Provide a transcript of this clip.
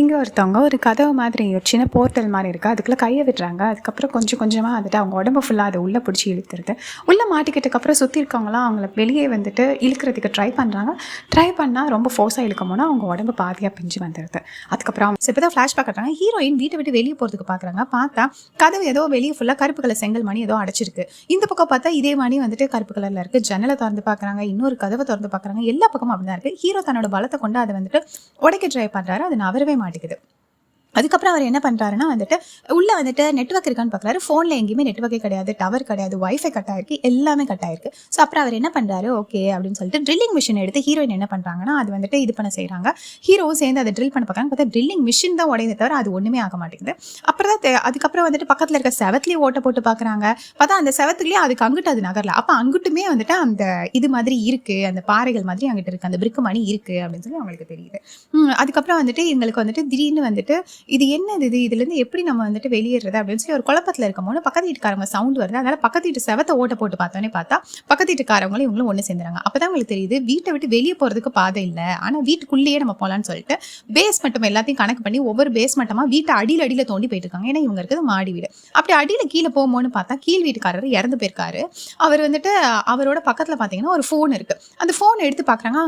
இங்க ஒருத்தவங்க ஒரு கதவு மாதிரி ஒரு சின்ன போர்ட்டல் மாரி இருக்கு. அதுக்குள்ள கைய விடுறாங்க. அதுக்கப்புறம் கொஞ்சம் கொஞ்சமா வந்துட்டு அவங்க உடம்பு ஃபுல்லா அது உள்ள புடிச்சு இழுத்துருது. உள்ள மாட்டிக்கிட்டதுக்கப்புறம் சுத்தி இருக்கவங்கலாம் அவங்கள வெளியே வந்துட்டு இழுக்கிறதுக்கு ட்ரை பண்றாங்க. ட்ரை பண்ணா ரொம்ப ஃபோர்ஸா இழுக்கும்போது அவங்க உடம்பு பாதியா பிஞ்சு வந்துருது. அதுக்கப்புறம் இப்பதான் ஃப்ளாஷ்பேக் காட்டுறாங்க. ஹீரோயின் வீட்ட விட்டு வெளிய போறதுக்கு பார்க்குறாங்க. பார்த்தா கதவு ஏதோ வெளிய ஃபுல்லா கருப்பு கலர் செங்கல் மணி ஏதோ அடைச்சிருக்கு. இந்த பக்கம் பார்த்தா இதே மணி வந்துட்டு கருப்பு கலர்ல இருக்கு. ஜன்னல தொறந்து பார்க்குறாங்க. இன்னொரு கதவ தொறந்து பார்க்குறாங்க. எல்லா பக்கமும் அப்படிதான் இருக்கு. ஹீரோ தன்னோட பலத்த கொண்டு அத வந்துட்டு உடைக்க ட்ரை பண்றாரு. அது நகரவே மாட்டேங்குது. அதுக்கப்புறம் அவர் என்ன பண்றாருன்னா வந்துட்டு உள்ள வந்துட்டு நெட்வொர்க் இருக்கான்னு பார்க்குறாரு. ஃபோன்ல எங்கேயுமே நெட்வொர்க்கே கிடையாது, டவர் கிடையாது, வைஃபை கட் ஆயிருக்கு, எல்லாமே கட் ஆயிருக்கு. ஸோ அப்புறம் அவர் என்ன பண்றாரு, ஓகே அப்படின்னு சொல்லிட்டு ட்ரில்லிங் மிஷின் எடுத்து ஹீரோயின் என்ன பண்றாங்கன்னா அது வந்துட்டு இது பண்ண செய்றாங்க. ஹீரோவும் சேர்ந்து அதை ட்ரில் பண்ண பார்க்குறாங்க. பார்த்தா ட்ரில்லிங் மிஷின் தான் உடையதே தவிர அது ஒண்ணுமே ஆக மாட்டேங்குது. அப்புறம் தான் அதுக்கப்புறம் வந்துட்டு பக்கத்துல இருக்க செவத்துலயே ஓட்ட போட்டு பார்க்குறாங்க. பார்த்தா அந்த செவத்துலயே அதுக்கு அங்கிட்டு அது நகரல. அப்ப அங்கிட்டுமே வந்துட்டு அந்த இது மாதிரி இருக்கு, அந்த பாறைகள் மாதிரி அங்கிட்டு இருக்கு, அந்த பிரிக்கு மணி இருக்கு அப்படின்னு சொல்லி அவங்களுக்கு தெரியுது. அதுக்கப்புறம் வந்துட்டு இவங்களுக்கு வந்துட்டு திடீர்னு வந்துட்டு இது என்னது இது? இதுலேருந்து எப்படி நம்ம வந்துட்டு வெளியேறது அப்படின்னு சொல்லி ஒரு குழப்பத்துல இருக்கும்போது பக்கத்து வீட்டுக்காரங்க சவுண்ட் வருது. அதனால பக்கத்து வீட்டு செவத்த ஓட்ட போட்டு பார்த்தோன்னே பார்த்தா பக்கத்து வீட்டுக்காரவங்களும் இவங்களும் ஒண்ணு சேர்ந்துறாங்க. அப்பதான் உங்களுக்கு தெரியுது வீட்டை விட்டு வெளியே போறதுக்கு பாதை இல்ல. ஆனா வீட்டுக்குள்ளேயே நம்ம போலான்னு சொல்லிட்டு பேஸ் மட்டும் எல்லாத்தையும் கணக்கு பண்ணி ஒவ்வொரு பேஸ் மட்டமா வீட்டை அடியில தோண்டி போயிட்டு இருக்காங்க. ஏன்னா இவங்க இருக்கிறது மாடி வீடு. அப்படி அடியில கீழே போகும்போது பார்த்தா கீழ் வீட்டுக்காரர் இறந்து போயிருக்காரு. அவர் வந்துட்டு அவரோட பக்கத்துல பாத்தீங்கன்னா ஒரு போன் இருக்கு. அந்த போன் எடுத்து பாக்குறாங்க.